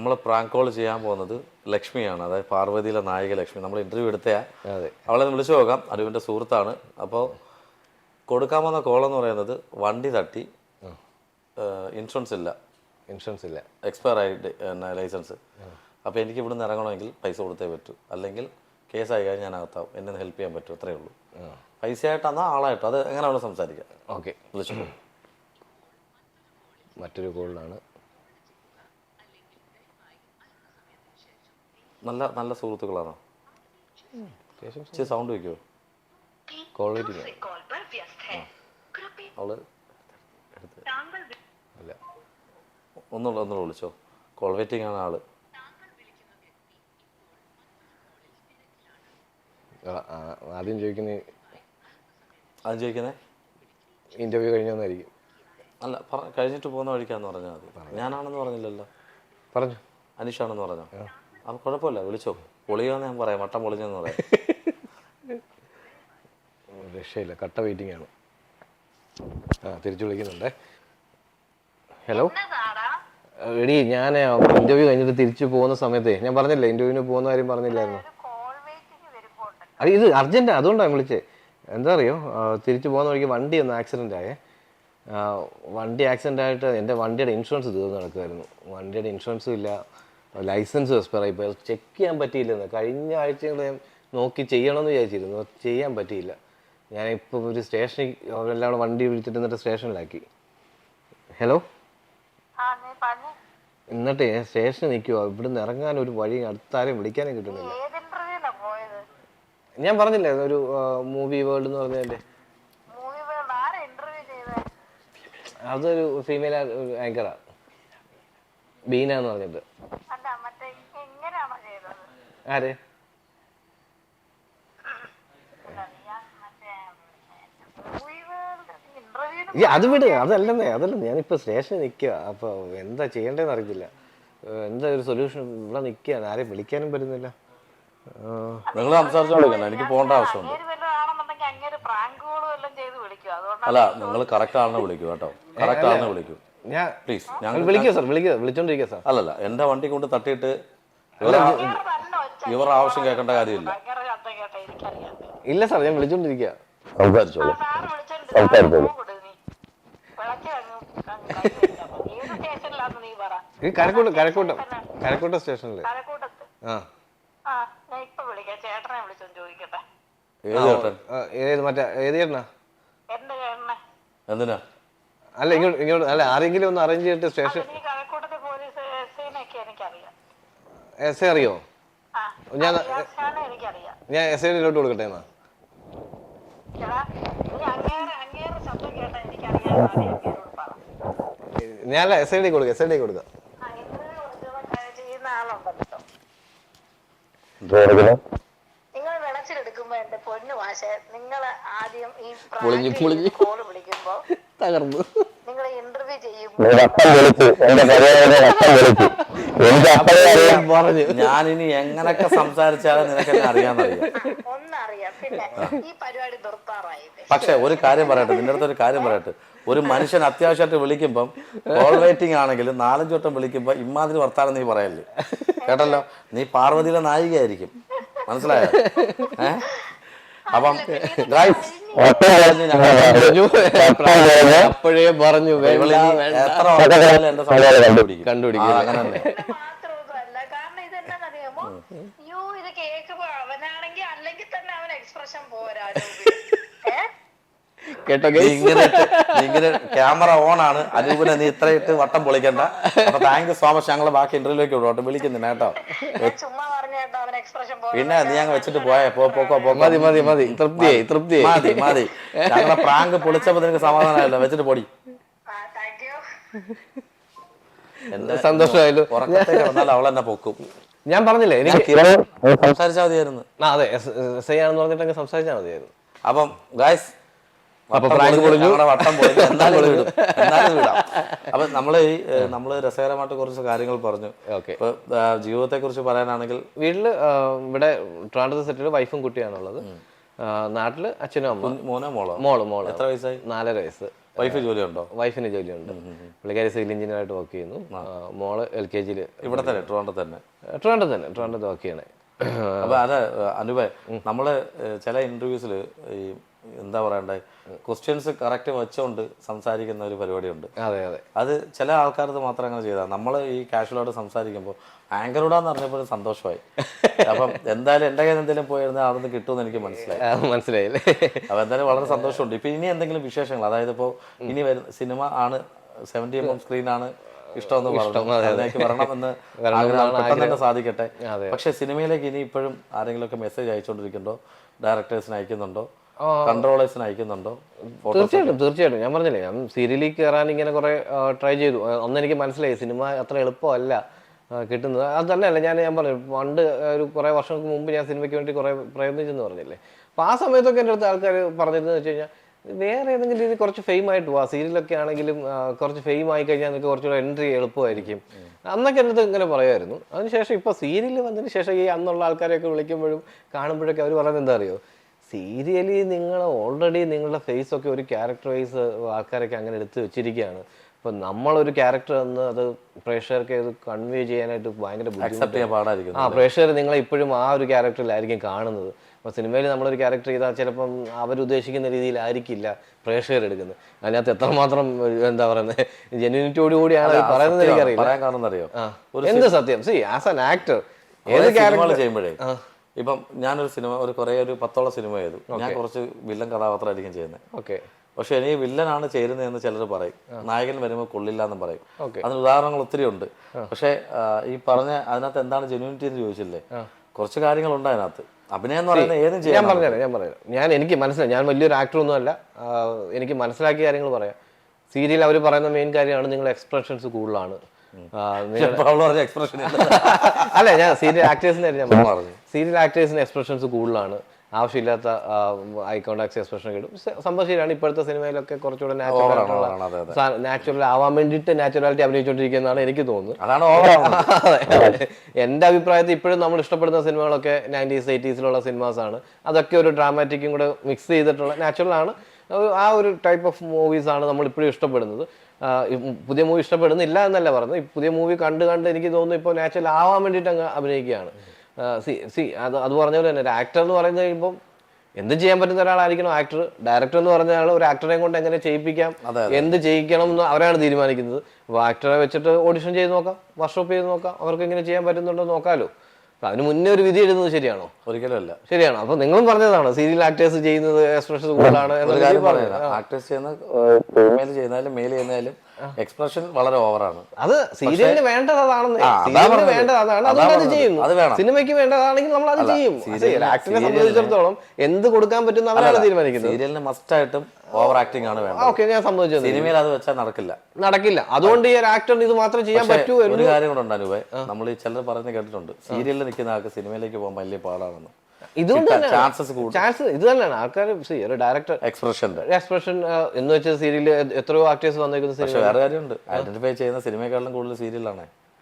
നമ്മൾ prank call ചെയ്യാൻ പോകുന്നത് ലക്ഷ്മിയാണ്, അതായത് പാർവതിയിലെ നായിക ലക്ഷ്മി. നമ്മൾ ഇന്റർവ്യൂ എടുത്തയാ, അവളെ വിളിച്ചു നോക്കാം. അനുവിൻ്റെ സുഹൃത്താണ്. അപ്പോൾ കൊടുക്കാൻ പോകുന്ന കോളെന്ന് പറയുന്നത് വണ്ടി തട്ടി, ഇൻഷുറൻസ് ഇല്ല, എക്സ്പയർ ആയിട്ട് ലൈസൻസ്. അപ്പോൾ എനിക്ക് ഇവിടുന്ന് ഇറങ്ങണമെങ്കിൽ പൈസ കൊടുത്തേ പറ്റൂ, അല്ലെങ്കിൽ കേസായി കഴിഞ്ഞാൽ ഞാൻ അകത്താവും. എന്നെ ഒന്ന് ഹെൽപ്പ് ചെയ്യാൻ പറ്റും, അത്രയേ ഉള്ളൂ. പൈസ ആയിട്ടാണോ ആളായിട്ടോ അത് എങ്ങനെ വേണം സംസാരിക്കാം. ഓക്കെ, വിളിച്ചു. മറ്റൊരു കോളിലാണ്. നല്ല നല്ല സുഹൃത്തുക്കളാണോ? സൗണ്ട് വയ്ക്കുമോ? കോൾ വെയിറ്റിംഗ് അവള് അല്ല, ഒന്നുകൂടെ വിളിച്ചോ. കോൾ വെയിറ്റിംഗ് ആണ് ആള്. ആദ്യം ചോദിക്കുന്നേ ഇന്റർവ്യൂ കഴിഞ്ഞായിരിക്കും. അല്ല, കഴിഞ്ഞിട്ട് പോകുന്ന വഴിക്കാന്ന് പറഞ്ഞാൽ മതി. ഞാനാണെന്ന് പറഞ്ഞില്ലല്ലോ. പറഞ്ഞു അനീഷാണെന്ന് പറഞ്ഞോ? അത് കുഴപ്പമില്ല, വിളിച്ചോ. പൊളിയാന്ന് ഞാൻ പറയാം, വട്ടം പൊളിഞ്ഞെന്ന് പറയാം. രക്ഷയില്ല, കട്ട വെയിറ്റിംഗ് ആണ്. തിരിച്ചു വിളിക്കുന്നുണ്ടേ. ഹലോ എടി, ഞാൻ ഇന്റർവ്യൂ കഴിഞ്ഞിട്ട് തിരിച്ചു പോകുന്ന സമയത്ത് ഞാൻ പറഞ്ഞില്ലേ, ഇന്റർവ്യൂവിന് പോകുന്ന കാര്യം പറഞ്ഞില്ലായിരുന്നു. അത് ഇത് അർജന്റാ, അതുകൊണ്ടാണ് വിളിച്ചേ. എന്താ അറിയോ, തിരിച്ചു പോകുന്ന വഴിക്ക് വണ്ടി ഒന്ന് ആക്സിഡന്റ് ആയേ. വണ്ടി ആക്സിഡന്റ് ആയിട്ട് എൻ്റെ വണ്ടിയുടെ ഇൻഷുറൻസ് തീർന്ന് നടക്കുമായിരുന്നു. വണ്ടിയുടെ ഇൻഷുറൻസും ഇല്ല, ലൈസൻസ് എക്സ്പയർ ആയിപ്പോയി. അത് ചെക്ക് ചെയ്യാൻ പറ്റിയില്ലെന്ന്. കഴിഞ്ഞ ആഴ്ചകൾ ഞാൻ നോക്കി ചെയ്യണമെന്ന് വിചാരിച്ചിരുന്നു, ചെയ്യാൻ പറ്റിയില്ല. ഞാനിപ്പോൾ ഒരു സ്റ്റേഷനിൽ അവരെല്ലാം കൂടെ വണ്ടി വിളിച്ചിട്ട് എന്നിട്ട് സ്റ്റേഷനിലാക്കി. ഹലോ, എന്നിട്ട് സ്റ്റേഷനിൽ നിൽക്കുവാ. ഇവിടുന്ന് ഇറങ്ങാൻ ഒരു വഴി, അടുത്താരെയും വിളിക്കാനും കിട്ടുന്നില്ല. ഞാൻ പറഞ്ഞില്ലേ ഒരു മൂവി വേൾഡ് എന്ന് പറഞ്ഞതിൻ്റെ, അതൊരു ഫീമെയിൽ ആങ്കറാ, ബീന എന്ന് പറഞ്ഞിട്ട്. ആര്? അത് വിട്, അതല്ലെന്നേ ഞാനിപ്പോ സ്റ്റേഷനിൽ നിൽക്കുക. അപ്പൊ എന്താ ചെയ്യേണ്ടതെന്ന് അറിയത്തില്ല. എന്താ ഒരു സൊല്യൂഷൻ? ഇവിടെ നിൽക്കുകയാണ്, ആരെയും വിളിക്കാനും പറ്റുന്നില്ല. നിങ്ങൾ സംസാരിച്ചോണ്ടിരിക്കണ്ട, എനിക്ക് പോകേണ്ട ആവശ്യമുണ്ട്. അല്ല, നിങ്ങൾ കറക്റ്റ് ആളിനെ വിളിക്കൂ കേട്ടോ, കറക്റ്റ് ആളിനെ വിളിക്കൂ പ്ലീസ്. ഞാൻ വിളിക്കുക സാർ, വിളിച്ചോണ്ടിരിക്കുക സാർ. അല്ലല്ല, എന്റെ വണ്ടി കൊണ്ട് തട്ടിയിട്ട് ഇവർ ആവശ്യം കേൾക്കേണ്ട കാര്യമില്ല. ഇല്ല സാർ, ഞാൻ വിളിച്ചോണ്ടിരിക്കുക. കരക്കോട്ട സ്റ്റേഷനില്. ഏത് ചേട്ടനാ? എന്തിനാ? അല്ല, ഇങ്ങോട്ട് അല്ല, ആരെങ്കിലും ഒന്ന് അറേഞ്ച് ചെയ്തിട്ട് സ്റ്റേഷൻ. എസ് ഐ അറിയോ? ഞാൻ എസ് ഐയിലോട്ട് കൊടുക്കട്ടെ എന്നാ. ഞാൻ എസ് ഐ ഡി കൊടുക്കാം. നിങ്ങൾ വിളച്ചിലെടുക്കുമ്പോ എന്റെ പൊന്നു മാഷെ, നിങ്ങൾ ആദ്യം ഈ കോള് വിളിക്കുമ്പോ തകർന്നു. നിങ്ങൾ ഇന്റർവ്യൂ ചെയ്യുമ്പോ ഞാനിനി എങ്ങനൊക്കെ സംസാരിച്ചാലും നിനക്ക് എന്നെ അറിയാന്നറിയാം. ഒന്നറിയാം. പിന്നെ ഈ പരിപാടി നിർത്താറായില്ലേ? പക്ഷെ ഒരു കാര്യം പറയട്ടെ, നിന്റെ അടുത്ത് ഒരു കാര്യം പറയട്ടെ. ഒരു മനുഷ്യൻ അത്യാവശ്യമായിട്ട് വിളിക്കുമ്പം കോൾ വെയിറ്റിംഗ് ആണെങ്കിലും 4-5 വട്ടം വിളിക്കുമ്പോ ഇമാതിരി വർത്താനം നീ പറയല്ലേ. കേട്ടല്ലോ, നീ പാർവതിയിലെ നായികയായിരിക്കും, മനസ്സിലായോ? അപ്പം അപ്പോഴേ പറഞ്ഞു എത്ര എന്റെ കണ്ടുപിടിക്കും. അങ്ങനെ തന്നെ. മാത്രമൊന്നുമല്ല, കാരണം ഇതെന്താണെന്നറിയാമോ, അയ്യോ ഇത് കേൾക്കുമ്പോ അവനാണെങ്കിൽ അല്ലെങ്കിൽ തന്നെ അവൻ എക്സ്പ്രഷൻ പോരാ. കേട്ടോ, ഇങ്ങനെ ക്യാമറ ഓൺ ആണ്. അനൂപിനെ നീ ഇത്രയിട്ട് വട്ടം പൊളിക്കണ്ട. അപ്പൊ താങ്ക് യു സോ മച്ച്. ഞങ്ങള് ബാക്കി ഇന്റർവ്യൂലേക്ക് വിടോട്ട് വിളിക്കുന്നില്ല കേട്ടോ. പിന്നെ നീ അങ്ങ് വെച്ചിട്ട് പോയേ. മതി. തൃപ്തിയായി. മതി. ഞങ്ങളെ പ്രാങ്ക് പൊളിച്ചപ്പോ നിനക്ക് സമാധാനമല്ലോ, വെച്ചിട്ട് പൊടി. സന്തോഷമായല്ലോ. ഉറക്കത്തേക്ക് കിടന്നാൽ അവൾ എന്നെ പൊക്കും. ഞാൻ പറഞ്ഞില്ലേ, എനിക്ക് സംസാരിച്ചാൽ മതിയായിരുന്നു. അതെ, എസ് ഐ ആണെന്ന് പറഞ്ഞിട്ട് സംസാരിച്ചാൽ മതിയായിരുന്നു. അപ്പം ഗായ്സ്, വട്ടം എന്തായാലും വിടാം. അപ്പൊ നമ്മള് രസകരമായിട്ട് കുറച്ച് കാര്യങ്ങൾ പറഞ്ഞു. ഇപ്പൊ ജീവിതത്തെ കുറിച്ച് പറയാനാണെങ്കിൽ, വീട്ടില് ഇവിടെ ട്രിവാൻഡ്രത്ത് സെറ്റില് വൈഫും കുട്ടിയാണുള്ളത്. നാട്ടില് അച്ഛനും അമ്മ. മോനോ മോളോ? മോള്. എത്ര വയസ്സായി? 4.5 വയസ്സ്. വൈഫ് ജോലിയുണ്ടോ? വൈഫിന് ജോലിയുണ്ട്, പുള്ളിക്കാരി സിവിൽ എഞ്ചിനീയറായിട്ട് വർക്ക് ചെയ്യുന്നു. മോള് LKG ഇവിടെ തന്നെ ട്രിവാൻഡ്രത്ത് തന്നെ? ട്രിവാൻഡ്രത്ത് വർക്ക് ചെയ്യണേ. അപ്പൊ അതെ അനുപേ, നമ്മള് ചില ഇന്റർവ്യൂസിൽ ഈ എന്താ പറയണ്ടേ, ക്വസ്റ്റ്യൻസ് കറക്റ്റ് വെച്ചോണ്ട് സംസാരിക്കുന്ന ഒരു പരിപാടിയുണ്ട്. അതെ അതെ, അത് ചില ആൾക്കാർക്ക് മാത്രം അങ്ങനെ ചെയ്താൽ, നമ്മൾ ഈ കാഷ്വലായിട്ട് സംസാരിക്കുമ്പോൾ ആങ്കറൂടാന്ന് പറഞ്ഞപ്പോഴും സന്തോഷമായി. അപ്പം എന്തായാലും എൻ്റെ കയ്യിൽ എന്തെങ്കിലും പോയിരുന്നാൽ അവിടുന്ന് കിട്ടുമെന്ന് എനിക്ക് മനസ്സിലായില്ലേ? അപ്പൊ എന്തായാലും വളരെ സന്തോഷമുണ്ട്. ഇപ്പൊ ഇനി എന്തെങ്കിലും വിശേഷങ്ങൾ, അതായത് ഇപ്പോൾ ഇനി വരുന്ന സിനിമ ആണ് 70mm സ്ക്രീനാണ് ഇഷ്ടമെന്ന് പറഞ്ഞു, അതിലേക്ക് വരണമെന്ന് പെട്ടെന്ന് തന്നെ സാധിക്കട്ടെ. പക്ഷെ സിനിമയിലേക്ക് ഇനി ഇപ്പോഴും ആരെങ്കിലും ഒക്കെ മെസ്സേജ് അയച്ചുകൊണ്ടിരിക്കുന്നുണ്ടോ? ഡയറക്ടേഴ്സിന് അയക്കുന്നുണ്ടോ? കൺട്രോളേഴ്സിന് അയക്കുന്നുണ്ടോ? തീർച്ചയായിട്ടും ഞാൻ പറഞ്ഞില്ലേ, ഞാൻ സീരിയലിൽ കയറാൻ ഇങ്ങനെ കുറെ ട്രൈ ചെയ്തു. അന്ന് എനിക്ക് മനസ്സിലായി സിനിമ അത്ര എളുപ്പമല്ല കിട്ടുന്നത്. അത് തന്നെയല്ല, ഞാൻ പറഞ്ഞു പണ്ട് ഒരു കുറേ വർഷങ്ങൾക്ക് മുമ്പ് ഞാൻ സിനിമയ്ക്ക് വേണ്ടി കുറെ പ്രയത്നിച്ചെന്ന് പറഞ്ഞില്ലേ. അപ്പോൾ ആ സമയത്തൊക്കെ എൻ്റെ അടുത്ത് ആൾക്കാർ പറഞ്ഞിരുന്നത് വെച്ച് കഴിഞ്ഞാൽ, വേറെ ഏതെങ്കിലും രീതി കുറച്ച് ഫെയിം ആയിട്ട് പോവാ, സീരിയലൊക്കെ ആണെങ്കിലും കുറച്ച് ഫെയിം ആയി കഴിഞ്ഞാൽ നിങ്ങൾക്ക് കുറച്ചുകൂടെ എൻട്രി എളുപ്പമായിരിക്കും അന്നൊക്കെ എൻ്റെ അടുത്ത് ഇങ്ങനെ പറയുമായിരുന്നു. അതിനുശേഷം ഇപ്പോൾ സീരിയൽ വന്നതിന് ശേഷം ഈ അന്നുള്ള ആൾക്കാരെയൊക്കെ വിളിക്കുമ്പോഴും കാണുമ്പോഴൊക്കെ അവർ പറയുന്നത് എന്താ അറിയോ, സീരിയലിൽ നിങ്ങൾ ഓൾറെഡി നിങ്ങളുടെ ഫേസൊക്കെ ഒരു ക്യാരക്ടർ വൈസ് ആൾക്കാരൊക്കെ അങ്ങനെ എടുത്ത് വെച്ചിരിക്കുകയാണ്. അപ്പം നമ്മളൊരു ക്യാരക്ടർ എന്ന് അത് പ്രേക്ഷകർക്ക് ഇത് കൺവേ ചെയ്യാനായിട്ട് ഭയങ്കര ബുദ്ധിമുട്ടാണ്. പ്രേക്ഷകർ നിങ്ങളെ ഇപ്പോഴും ആ ഒരു ക്യാരക്ടറിലായിരിക്കും കാണുന്നത്. അപ്പോൾ സിനിമയിൽ നമ്മളൊരു ക്യാരക്ടർ ചെയ്താൽ ചിലപ്പം അവരുദ്ദേശിക്കുന്ന രീതിയിലായിരിക്കില്ല പ്രേക്ഷകർ എടുക്കുന്നത്. അതിനകത്ത് എത്രമാത്രം എന്താ പറയുന്നത് ജെന്യൂനിറ്റിയോടുകൂടിയാണ് പറയുന്നത് എനിക്കറിയില്ല. എന്ത് സത്യം, സി ആസ് ആൻ ആക്ടർ ഏത് ക്യാരക്ടർ ചെയ്യുമ്പോഴേ, ഇപ്പം ഞാനൊരു സിനിമ ഒരു 10ഓളം സിനിമ ചെയ്തു, ഞാൻ കുറച്ച് വില്ലൻ കഥാപാത്രമായിരിക്കും ചെയ്യുന്നത്. ഓക്കെ, പക്ഷെ എനിക്ക് വില്ലനാണ് ചേരുന്നതെന്ന് ചിലർ പറയും, നായകൻ വരുമ്പോൾ കൊള്ളില്ല എന്നും പറയും. അതിന് ഉദാഹരണങ്ങൾ ഒത്തിരി ഉണ്ട്. പക്ഷെ ഈ പറഞ്ഞ അതിനകത്ത് എന്താണ് ജെന്യൂനിറ്റി എന്ന് ചോദിച്ചില്ലേ, കുറച്ച് കാര്യങ്ങളുണ്ട് അതിനകത്ത്. അഭിനയം എന്ന് പറയുന്നത് ഏതും ചെയ്യാം. ഞാൻ പറഞ്ഞുതരാം. എനിക്ക് മനസ്സിലായി, ഞാൻ വലിയൊരു ആക്ടറൊന്നും അല്ല, എനിക്ക് മനസ്സിലാക്കിയ കാര്യങ്ങൾ പറയാം. സീരിയൽ അവർ പറയുന്ന മെയിൻ കാര്യമാണ് നിങ്ങൾ എക്സ്പ്രഷൻസ് കൂടുതലാണ്. അല്ല, ഞാൻ സീരിയൽ ആക്ടേഴ്സിന്റെ സീരിയൽ ആക്ടേഴ്സിന് എക്സ്പ്രഷൻസ് കൂടുതലാണ്, ആവശ്യമില്ലാത്ത ഐ കോണ്ടാക്ട്സ് എക്സ്പ്രഷൻ കിട്ടും. സംഭവം ശരിയാണ്. ഇപ്പോഴത്തെ സിനിമയിലൊക്കെ കുറച്ചുകൂടെ നാച്ചുറൽ ആവാൻ വേണ്ടിയിട്ട് നാച്ചുറാലിറ്റി അഭിനയിച്ചുകൊണ്ടിരിക്കുന്നതാണ് എനിക്ക് തോന്നുന്നത്. എൻ്റെ അഭിപ്രായത്തിൽ ഇപ്പോഴും നമ്മൾ ഇഷ്ടപ്പെടുന്ന സിനിമകളൊക്കെ 90s 80s സിനിമാസാണ്. അതൊക്കെ ഒരു ഡ്രാമാറ്റിക്കും കൂടെ മിക്സ് ചെയ്തിട്ടുള്ള നാച്ചുറലാണ്. ആ ഒരു ടൈപ്പ് ഓഫ് മൂവീസ് ആണ് നമ്മൾ ഇപ്പോഴും ഇഷ്ടപ്പെടുന്നത്. പുതിയ മൂവി ഇഷ്ടപ്പെടുന്നില്ല എന്നല്ല പറയുന്നത്. പുതിയ മൂവി കണ്ട് എനിക്ക് തോന്നുന്നു ഇപ്പോൾ നാച്ചുറൽ ആവാൻ വേണ്ടിയിട്ട് അങ്ങ് അഭിനയിക്കുകയാണ്. അത് പറഞ്ഞ പോലെ തന്നെ ഒരു ആക്ടർ എന്ന് പറയുന്നത് കഴിയുമ്പോൾ എന്ത് ചെയ്യാൻ പറ്റുന്ന ഒരാളായിരിക്കണം ആക്ടർ. ഡയറക്ടർ എന്ന് പറഞ്ഞാൽ ഒരു ആക്ടറെ കൊണ്ട് എങ്ങനെ ചെയ്യിപ്പിക്കാം, എന്ത് ചെയ്യിക്കണം എന്ന് അവരാണ് തീരുമാനിക്കുന്നത്. അപ്പോൾ ആക്ടറെ വെച്ചിട്ട് ഓഡിഷൻ ചെയ്ത് നോക്കാം, വർക്ക്ഷോപ്പ് ചെയ്ത് നോക്കാം, അവർക്ക് എങ്ങനെ ചെയ്യാൻ പറ്റുന്നുണ്ടോ നോക്കാമല്ലോ. അതിന് മുന്നേ ഒരു വിധി എഴുതുന്നത് ശരിയാണോ? ഒരിക്കലും അല്ല. ശരിയാണോ? അപ്പൊ നിങ്ങളും പറഞ്ഞതാണ് സീരിയൽ ആക്ടേഴ്സ് ചെയ്യുന്നത് എക്സ്പ്രഷൻസ് കൂടുതലാണ്. ആക്ടേഴ്സ് ചെയ്യുന്ന എക്സ്പ്രഷൻ വളരെ ഓവറാണ്. അത് സീരിയലിന് വേണ്ടത് അതാണെന്ന്, സീരിയലിന് വേണ്ടത് അതാണ്, അതുകൊണ്ട് അത് ചെയ്യുന്നു. സിനിമയ്ക്ക് വേണ്ടതാണെങ്കിൽ നമ്മൾ അത് ചെയ്യും. ആക്ടറിനെ സംബന്ധിച്ചിടത്തോളം എന്ത് കൊടുക്കാൻ പറ്റുന്ന അവരാണ് തീരുമാനിക്കുന്നത്. സീരിയലിന് മസ്റ്റ് ആയിട്ടും ഓവർ ആക്ടിംഗ് ആണ് വേണ്ടത്. ഓക്കെ, ഞാൻ സമ്മതിച്ചത്. സിനിമയിൽ അത് വെച്ചാൽ നടക്കില്ല. അതുകൊണ്ട് ഈ ഒരു ആക്ടറിന് ഇത് മാത്രം ചെയ്യാൻ പറ്റൂ. ഒരു കാര്യം കൂടെ അനുഭവം, നമ്മൾ ഈ ചിലർ പറഞ്ഞ് കേട്ടിട്ടുണ്ട്, സീരിയലിൽ നിൽക്കുന്ന ആൾക്ക് സിനിമയിലേക്ക് പോകാൻ വലിയ പാടാണെന്ന്. ഇതുകൊണ്ട് ചാൻസ് ഇത് തന്നെയാണ്. ആൾക്കാർ ഒരു ഡയറക്ടർ എക്സ്പ്രഷൻ എന്ന് വെച്ചാൽ സീരിയൽ എത്രയോ ആക്ടേഴ്സ് വന്നിരിക്കുന്ന. പക്ഷെ വേറെ കാര്യമുണ്ട്, ഐഡന്റിഫൈ ചെയ്യുന്ന സിനിമയെക്കാളും കൂടുതൽ സീരിയലാണ്.